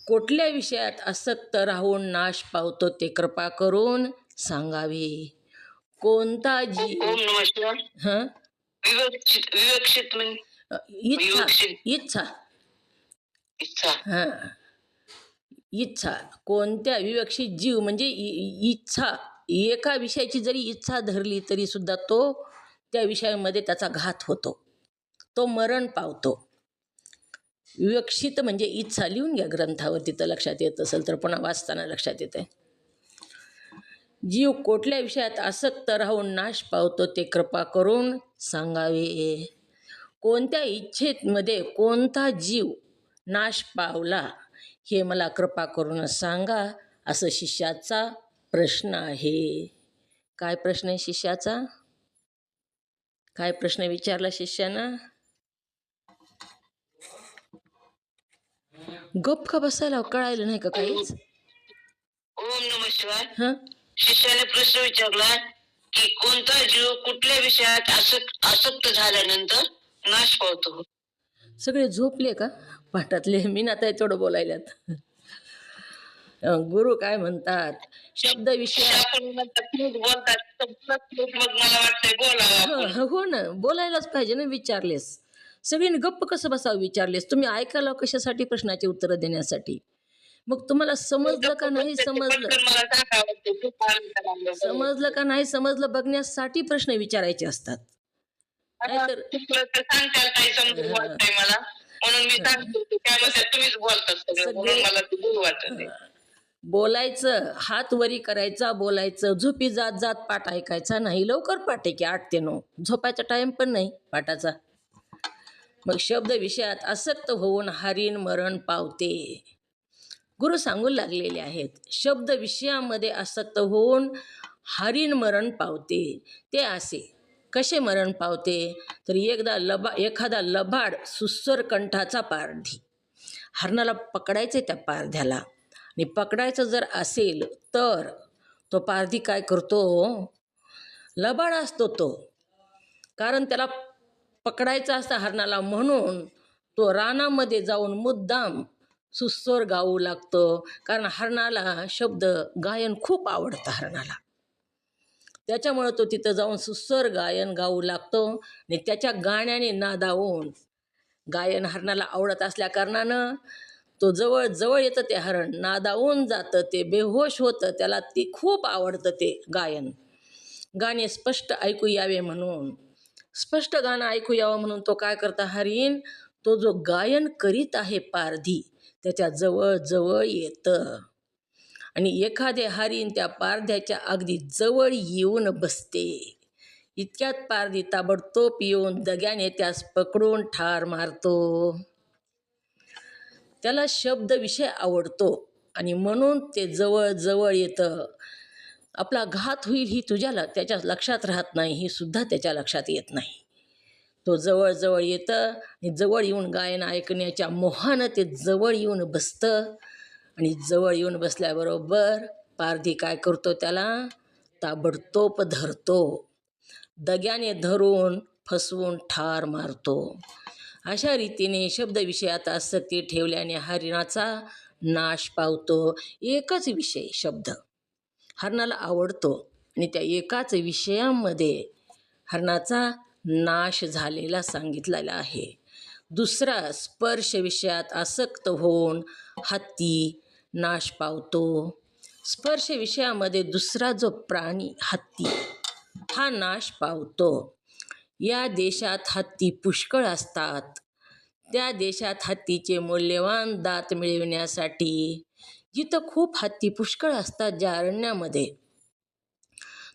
कुठल्या विषयात आसक्त राहून नाश पावतो ते कृपा करून सांगावे. कोणता जीव? ओम नमः शिवाय. हं? विवक्षित म्हणजे इच्छा विवक्षित. इच्छा इच्छा. हां, इच्छा. कोणत्या विवक्षित जीव म्हणजे इच्छा, एका विषयाची जरी इच्छा धरली तरी सुद्धा तो त्या विषयामध्ये त्याचा घात होतो, तो मरण पावतो. विवक्षित म्हणजे इच्छा. लिहून घ्या ग्रंथावर, तिथं लक्षात येत असेल तर पुन्हा वाचताना लक्षात येते. जीव कुठल्या विषयात आसक्त राहून नाश पावतो ते कृपा करून सांगावे. कोणत्या इच्छेमध्ये कोणता जीव नाश पावला हे मला कृपा करून सांगा, असं शिष्याचा प्रश्न आहे. काय प्रश्न आहे शिष्याचा? काय प्रश्न विचारला शिष्यानं? गप का बसायला, कळायला नाही का काहीच? ओम नमः शिवाय. हं? शिष्याने प्रश्न विचारला की कोणता जीव कुठल्या विषयात आसक्त झाल्यानंतर नाश पावतो. सगळे झोपले का पाठातले? मी ना आता थोडं बोलायल्यात. गुरु काय म्हणतात, शब्द विषयात. हो ना, बोलायलाच पाहिजे ना. विचारलेस, सगळीने गप्प कसं बसावं विचारलेस? तुम्ही ऐकायला कशासाठी? प्रश्नाची उत्तरं देण्यासाठी. मग तुम्हाला समजलं का नाही समजलं बघण्यासाठी प्रश्न विचारायचे असतात. नाहीतर बोलायचं, हात वरी करायचा, बोलायचं, झोपी जात जात पाठ ऐकायचा नाही. लवकर पाठ आहे की 8 ते 9, झोपायचा टाइम पण नाही पाठाचा. मग शब्द विषयात आसक्त होऊन हरीण मरण पावते. गुरु सांगू लागलेले आहेत, शब्द विषयामध्ये आसक्त होऊन हरीण मरण पावते. ते असे कसे मरण पावते? तर एखादा लबाड सुस्सर कंठाचा पारधी, हरणाला पकडायचे त्या पारध्याला, आणि पकडायचं जर असेल तर तो पारधी काय करतो? लबाड असतो तो, कारण त्याला पकडायचं असतं हरणाला, म्हणून तो रानामध्ये जाऊन मुद्दाम सुस्सर गाऊ लागतो. कारण हरणाला शब्द गायन खूप आवडतं हरणाला, त्याच्यामुळं तो तिथं जाऊन सुस्सर गायन गाऊ लागतो. आणि त्याच्या गाण्याने नादावून, गायन हरणाला आवडत असल्या कारणानं तो जवळ येतं, ते हरण नादावून जातं, ते बेहोश होतं. त्याला ते खूप आवडतं ते गायन. गाणे स्पष्ट ऐकू यावे म्हणून, स्पष्ट गाणं ऐकू यावं म्हणून तो काय करता हरीण? तो जो गायन करीत आहे पारधी त्याच्या जवळ येतं, आणि एखादे हरीण त्या पारध्याच्या अगदी जवळ येऊन बसते. इतक्यात पारधी ताबडतोब येऊन दग्याने त्यास पकडून ठार मारतो. त्याला शब्द विषय आवडतो आणि म्हणून ते जवळ येतं. आपला घात होईल ही त्याच्या लक्षात राहत नाही, ही सुद्धा त्याच्या लक्षात येत नाही. तो जवळ येतं आणि जवळ येऊन गायन ऐकण्याच्या मोहानं ते जवळ येऊन बसतं. आणि जवळ येऊन बसल्याबरोबर पारधी काय करतो? त्याला ताबडतोब धरतो, दग्याने धरून फसवून ठार मारतो. अशा रीतीने शब्द विषयात आसक्ती ठेवल्याने हरिणाचा नाश पावतो. एकच विषय शब्द हरणाला आवडतो आणि त्या एकाच विषयामध्ये हरणाचा नाश झालेला सांगितलेला आहे. दुसरा, स्पर्श विषयात आसक्त होऊन हत्ती नाश पावतो. स्पर्श विषयामध्ये दुसरा जो प्राणी हत्ती हा नाश पावतो. या देशात हत्ती पुष्कळ असतात. त्या देशात हत्तीचे मौल्यवान दात मिळविण्यासाठी, जिथं खूप हत्ती पुष्कळ असतात ज्या अरण्यामध्ये,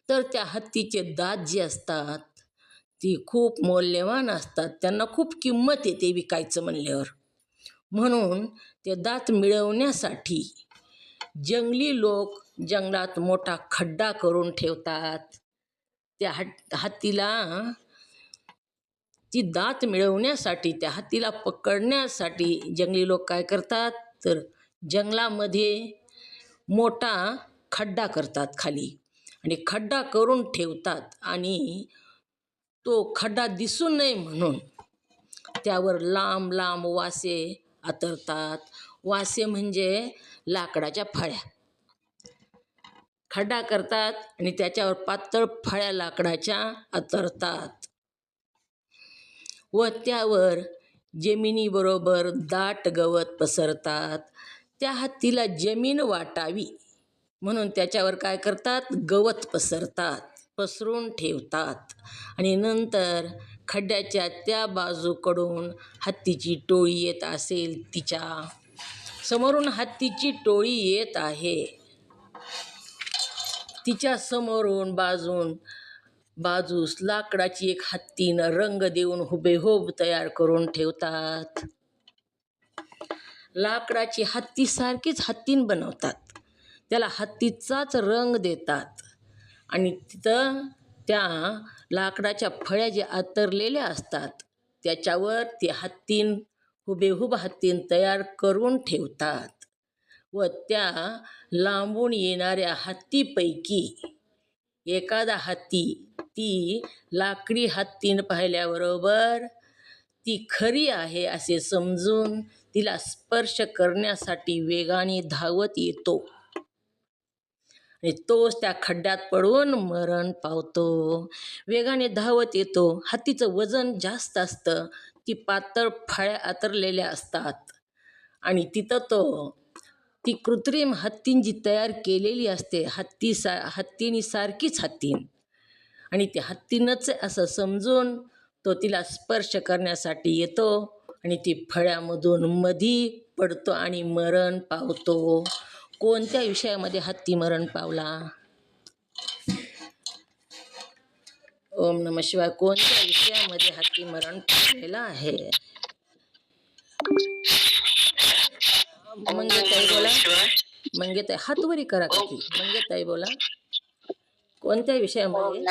तर त्या हत्तीचे दात जे असतात ती खूप मौल्यवान असतात, त्यांना खूप किंमत येते विकायचं म्हणल्यावर. म्हणून ते दात मिळवण्यासाठी जंगली लोक जंगलात मोठा खड्डा करून ठेवतात. त्या हत्तीला ती दात मिळवण्यासाठी, त्या हत्तीला पकडण्यासाठी जंगली लोक काय करतात, तर जंगलामध्ये मोठा खड्डा करतात खाली आणि खड्डा करून ठेवतात. आणि तो खड्डा दिसू नये म्हणून त्यावर लांब लांब वासे आतरतात. वासे म्हणजे लाकडाच्या फळ्या. खड्डा करतात आणि त्याच्यावर पातळ फळ्या लाकडाच्या आतरतात व त्यावर जमिनीबरोबर दाट गवत पसरतात. त्या हत्तीला जमीन वाटावी म्हणून त्याच्यावर काय करतात, गवत पसरून ठेवतात. आणि नंतर खड्ड्याच्या त्या बाजूकडून हत्तीची टोळी येत असेल, तिच्या समोरून हत्तीची टोळी येत आहे, तिच्या समोरून बाजूस लाकडाची एक हत्तीनं रंग देऊन हुबेहूब तयार करून ठेवतात. लाकडाची हत्ती सारखीच हत्तीन बनवतात, त्याला हत्तीचाच रंग देतात आणि तिथं त्या लाकडाच्या फळ्या ज्या आतरलेल्या असतात त्याच्यावर ते हुबेहूब हत्तीन तयार करून ठेवतात व त्या लांबून येणाऱ्या हत्तीपैकी एखादा हत्ती ती लाकडी हत्तीन पाहिल्याबरोबर ती खरी आहे असे समजून तिला स्पर्श करण्यासाठी वेगाने धावत येतो आणि तोच त्या खड्ड्यात पडून मरण पावतो. वेगाने धावत येतो. हत्तीचं वजन जास्त असतं, ती पातळ फळ्या आतरलेल्या असतात आणि तिथं ती कृत्रिम हत्तीन जी तयार केलेली असते, हत्तीनी सारखीच हत्तीन, आणि त्या हत्तीनंच असं समजून तो तिला स्पर्श करण्यासाठी येतो आणि ती फळ्यामधून मधी पडतो आणि मरण पावतो. कोणत्या विषयामध्ये हत्ती मरण पावला? ओम नमः शिवाय. कोणत्या विषयामध्ये हत्ती मरण पावलेला आहे? मंगेताई बोला. मंगेताई हात वरी करा काकी. मंगेताई बोला. कोणत्या विषयामध्ये?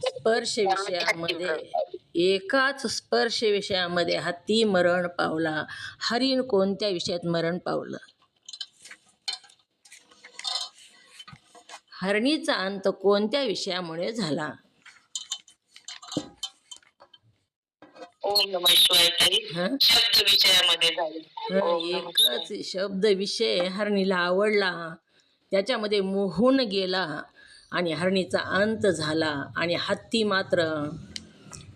स्पर्श विषयामध्ये. एकाच स्पर्श विषयामध्ये हत्ती मरण पावला. हरिण कोणत्या विषयात मरण पावलं? हरणीचा अंत कोणत्या विषयामुळे झाला? ओम नमः शिवाय ताई. शब्द विषयामध्ये झाले. एकच शब्द विषय हरणीला आवडला, त्याच्यामध्ये मोहून गेला आणि हरणीचा अंत झाला आणि हत्ती मात्र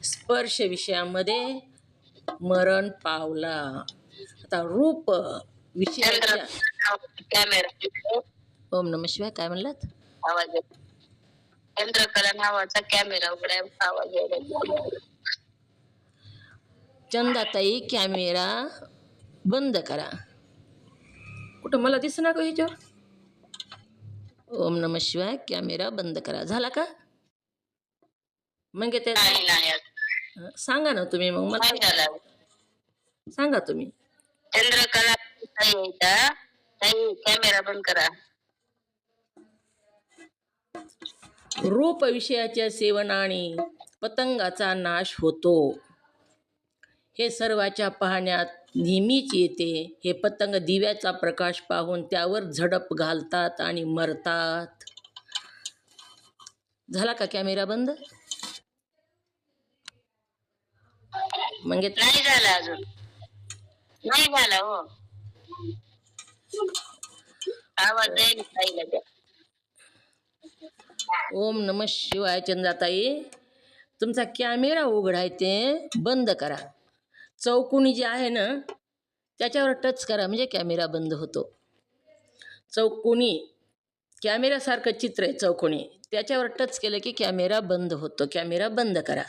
स्पर्श विषयामध्ये मरण पावला. आता रूप विषयाच्या. ओम नमः शिवाय. काय म्हणलात? आवाज चंद्रकला नावाचा कॅमेरा उघड्या, आवाज यायला. चंदाताई कॅमेरा बंद करा. कुठं मला दिसना का ह्याच्यावर? ओम नमः शिवाय. कॅमेरा बंद करा. झाला का? मग ते सांगा ना तुम्ही. मग मला सांगा तुम्ही. चंद्रकला कॅमेरा बंद करा. रूप विषयाच्या सेवनाने पतंगाचा नाश होतो, हे सर्वाच्या पाहण्यात नेहमीच येते. हे पतंग दिव्याचा प्रकाश पाहून त्यावर झडप घालतात आणि मरतात. झाला का कॅमेरा बंद? नाही झाला अजून. नाही झाला हो. आवाज जाईल. ओम नमः शिवाय. चंद्राताई तुमचा कॅमेरा उघडायचे बंद करा. चौकोनी जे आहे ना त्याच्यावर टच करा म्हणजे कॅमेरा बंद होतो. चौकोनी कॅमेरासारखं चित्र आहे चौकोनी, त्याच्यावर टच केलं की कॅमेरा बंद होतो. कॅमेरा बंद करा.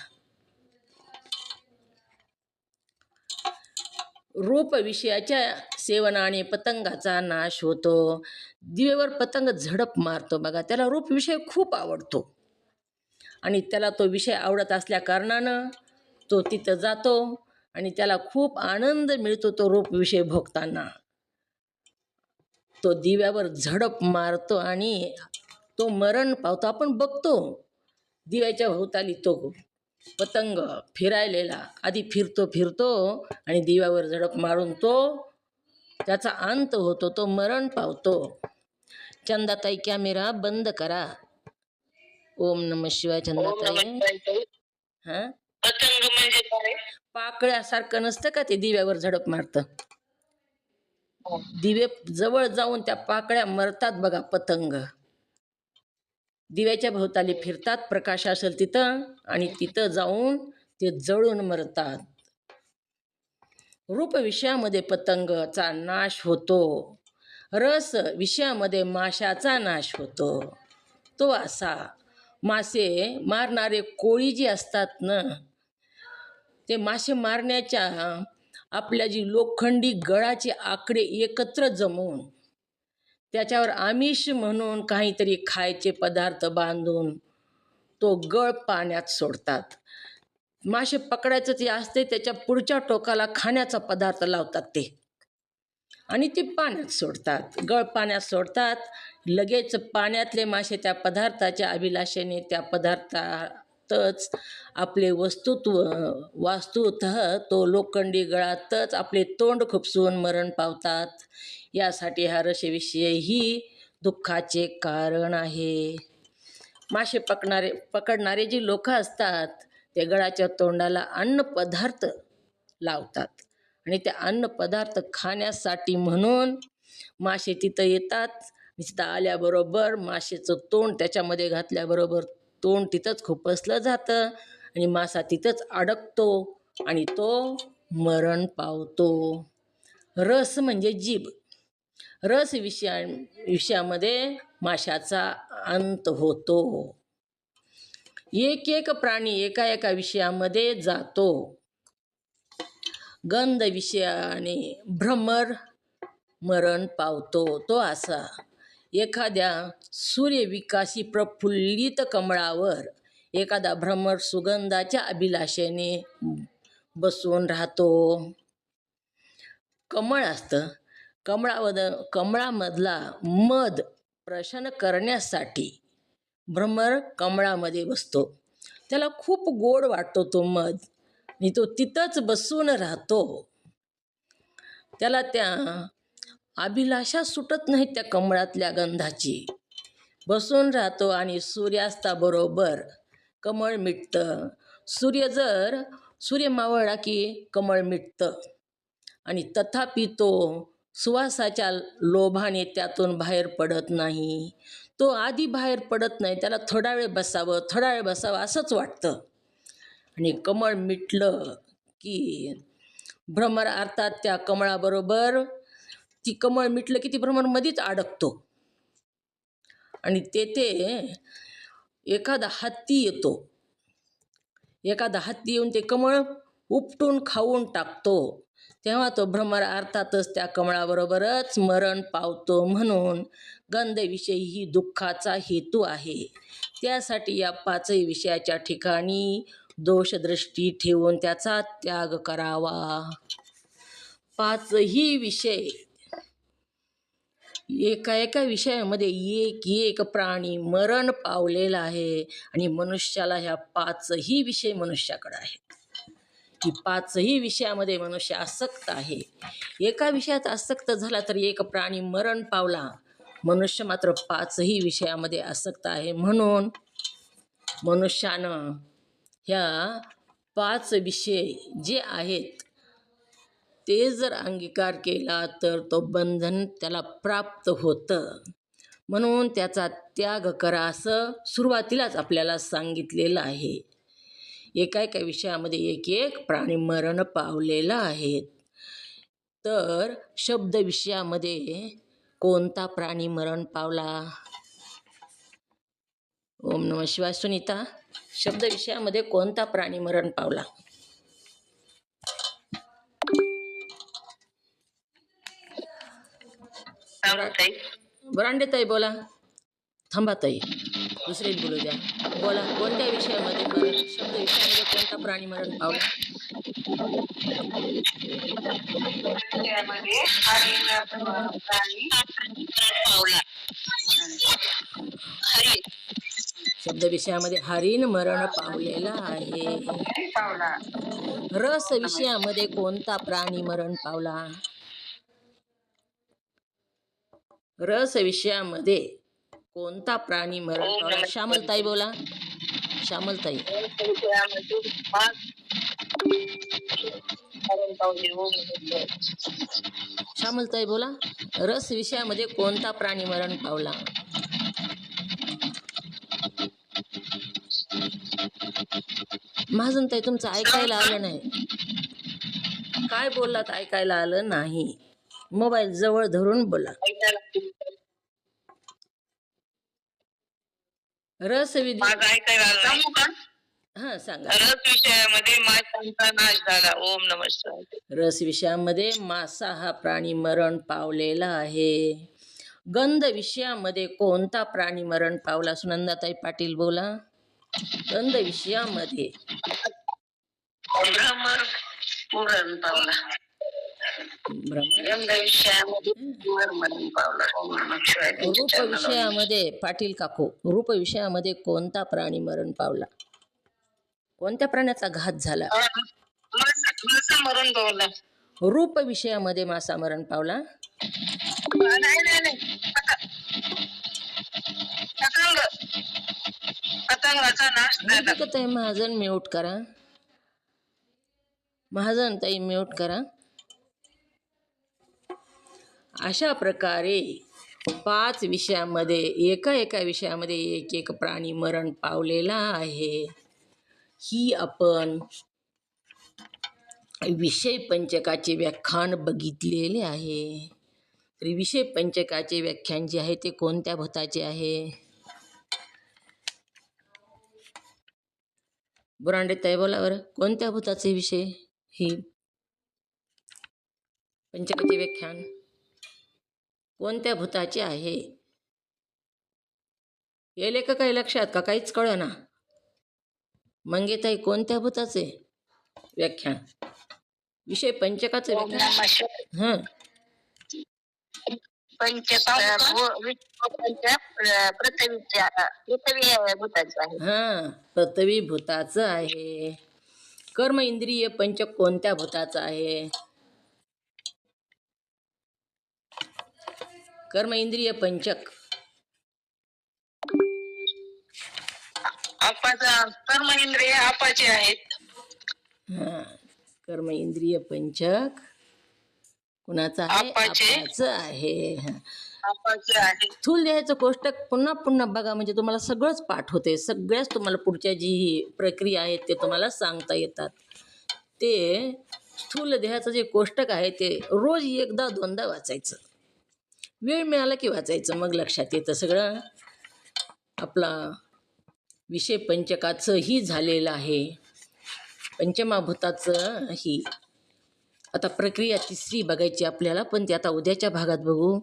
रूप विषयाच्या सेवनाने पतंगाचा नाश होतो. दिवेवर पतंग झडप मारतो बघा, त्याला रूप विषय खूप आवडतो. आणि त्याला तो विषय आवडत असल्या कारणानं तो तिथं जातो आणि त्याला खूप आनंद मिळतो तो रूप विषय भोगताना. तो दिव्यावर झडप मारतो आणि तो मरण पावतो. आपण बघतो दिव्याच्या भोवताली तो पतंग फिरायलेला आधी फिरतो आणि दिव्यावर झडप मारून तो त्याचा अंत होतो, तो मरण पावतो. चंदाताई कॅमेरा बंद करा. ओम नमः शिवाय. चंदाताई, हा, पतंग म्हणजे काय? पाकळ्यासारखं नसतं का ते दिव्यावर झडप मारतं, दिवे जवळ जाऊन त्या पाकळ्या मरतात बघा. पतंग दिव्याच्या भोवताली फिरतात, प्रकाश असेल तिथं, आणि तिथं जाऊन ते जळून मरतात. रूप विषयामध्ये पतंगाचा नाश होतो, रस विषयामध्ये माशाचा नाश होतो. तो असा मासे मारणारे कोळी जी असतात ना, ते मासे मारण्याच्या आपल्या जी लोखंडी गळाचे आकडे एकत्र जमवून त्याच्यावर आमिष म्हणून काहीतरी खायचे पदार्थ बांधून तो गळ पाण्यात सोडतात. मासे पकडायचं जे असते त्याच्या पुढच्या टोकाला खाण्याचा पदार्थ लावतात ते, आणि ते पाण्यात सोडतात, गळ पाण्यात सोडतात. लगेच पाण्यातले मासे त्या पदार्थाच्या अभिलाषेने त्या पदार्थातच आपले वास्तुतः तो लोखंडी गळातच आपले तोंड खुपसून मरण पावतात. यासाठी हा रसविषय ही दुःखाचे कारण आहे. मासे पकडणारे जी लोक असतात ते गळाच्या तोंडाला अन्न पदार्थ लावतात आणि ते अन्न पदार्थ खाण्यासाठी म्हणून मासे तिथं येतात. तिथं आल्याबरोबर मासेचं तोंड त्याच्यामध्ये घातल्याबरोबर तोंड तिथंच खुपसलं जातं आणि मासा तिथंच अडकतो आणि तो मरण पावतो. रस म्हणजे जीभ. रस विषयामध्ये माशाचा अंत होतो. एक प्राणी एका विषयामध्ये जातो. गंध विषयाने भ्रमर मरण पावतो. तो असा एखाद्या सूर्यविकासी प्रफुल्लित कमळावर एखादा भ्रमर सुगंधाच्या अभिलाषेने बसून राहतो. कमळ असतं, कमळामधला मध प्रशन करण्यासाठी भ्रमर कमळामध्ये बसतो. त्याला खूप गोड वाटतो तो मध आणि तो तिथंच बसून राहतो. त्याला त्या अभिलाषा सुटत नाही त्या कमळातल्या गंधाची. बसून राहतो आणि सूर्यास्ताबरोबर कमळ मिटतं. सूर्य मावळला की कमळ मिटतं आणि तथापि तो सुवासाच्या लोभाने त्यातून बाहेर पडत नाही. तो आधी बाहेर पडत नाही, त्याला थोडा वेळ बसावं असंच वाटतं. आणि कमळ मिटलं की भ्रमर अर्थात त्या कमळाबरोबर ती कमळ मिटलं की ती भ्रमर मध्येच अडकतो आणि तेथे एखादा हत्ती येतो. एखादा हत्ती येऊन ते कमळ उपटून खाऊन टाकतो. तेव्हा तो भ्रमर अर्थातच त्या कमळाबरोबरच मरण पावतो. म्हणून गंधविषयी ही दुःखाचा हेतू आहे. त्यासाठी या पाचही विषयाच्या ठिकाणी दोषदृष्टी ठेवून त्याचा त्याग करावा. पाचही विषय एका विषयामध्ये एक प्राणी मरण पावलेला आहे आणि मनुष्याला ह्या पाचही विषय मनुष्याकडे आहेत. की पाचही विषयामध्ये मनुष्य आसक्त आहे. एका विषयात आसक्त झाला तर एक प्राणी मरण पावला, मनुष्य मात्र पाचही विषयामध्ये आसक्त आहे. म्हणून मनुष्यानं ह्या पाच विषय जे आहेत ते जर अंगीकार केला तर तो बंधन त्याला प्राप्त होतं. म्हणून त्याचा त्याग करा असं सुरुवातीलाच आपल्याला सांगितलेलं आहे. एका विषयामध्ये एक प्राणी मरण पावलेला आहे. तर शब्द विषयामध्ये कोणता प्राणी मरण पावला? ओम नमः शिवाय. सुनीता, शब्द विषयामध्ये कोणता प्राणी मरण पावला? बरांडे ताई बोला. थांबा ताई, दुसरे बोलू द्या. बोला कोणत्या विषयामध्ये शब्द विषयामध्ये कोणता प्राणी मरण पावला? त्यामध्ये हरिण प्राणी पावला. हरिण शब्द विषयामध्ये हरिण मरण पावलेला आहे. पावला. रस विषयामध्ये कोणता प्राणी मरण पावला? रस विषयामध्ये कोणता प्राणी मरण पावला? श्यामलताई बोला. श्यामलताई. त्यामध्ये हरिण पावले. श्यामलताई बोला. रस विषयामध्ये कोणता प्राणी मरण पावला? महाजनताई तुमचं ऐकायला आलं नाही. काय बोललात ऐकायला आलं नाही. मोबाईल जवळ धरून बोला. रस विधी माझं ऐकायला आलं सांगू का? हा सांगा. रस विषयामध्ये माशांचा नाश झाला. ओम नमः शिवाय. रस विषयामध्ये मासा हा प्राणी मरण पावलेला आहे. गंध विषयामध्ये कोणता प्राणी मरण पावला? सुनंदाताई पाटील बोला. गंध विषयामध्ये भ्रमर मरण पावला. भ्रमर. गंध विषयामध्ये मरण पावला. ओम नमः शिवाय. रूप विषयामध्ये पाटील काकू, रूप विषयामध्ये कोणता प्राणी मरण पावला? कोणत्या प्राण्याचा घात झाला? मासा मरण पावला. रूप विषयामध्ये मासा मरण पावला. नाही पतंगाचा नाश झाला. ताई महाजन म्यूट करा. महाजन ताई म्यूट करा. अशा प्रकारे 5 विषयामध्ये एका विषयामध्ये एक प्राणी मरण पावलेला आहे. ही आपण विषय पंचकाचे व्याख्यान बघितलेले आहे. तर विषय पंचकाचे व्याख्यान जे आहे ते कोणत्या भूताचे आहे? बुरांडे ताई बोला बरं. कोणत्या भूताचे विषय ही पंचकाचे व्याख्यान कोणत्या भूताचे आहे? येले का काही लक्षात का? काहीच कळना. मंगेताई कोणत्या भूताचे व्याख्यान? विषय पंचकाचे व्याख्यान. हा पृथ्वी भूताचं आहे. कर्म इंद्रिय पंचक कोणत्या भूताचं आहे? कर्म इंद्रिय पंचक कर्म इंद्रिय आपाचे आहेत. कर्म इंद्रिय पंचक कुणाचं आहे? आपाचं आहे. स्थूल देहाचं कोष्टक पुन्हा पुन्हा बघा, म्हणजे तुम्हाला सगळंच पाठ होते. सगळ्याच तुम्हाला पुढच्या जी प्रक्रिया आहेत ते तुम्हाला सांगता येतात. ते स्थूल देहाचं जे कोष्टक आहे ते रोज एकदा दोनदा वाचायचं. वेळ मिळाला की वाचायचं, मग लक्षात येतं सगळं. आपला विषय पंचकाचं ही झालेलं आहे. पंचमाभूताचं ही आता प्रक्रिया तिसरी बघायची आपल्याला, पण ते आता उद्याच्या भागात बघू.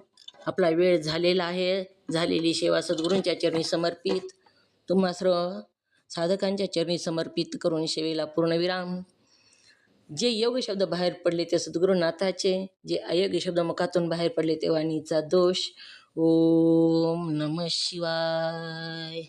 आपला वेळ झालेला आहे. झालेली सेवा सद्गुरूंच्या चरणी समर्पित. तुम्हा सर्व साधकांच्या चरणी समर्पित करून सेवेला पूर्णविराम. जे योग्य शब्द बाहेर पडले ते सद्गुरुनाथाचे, जे अयोग्य शब्द मुखातून बाहेर पडले ते वाणीचा दोष. ओम नमः शिवाय.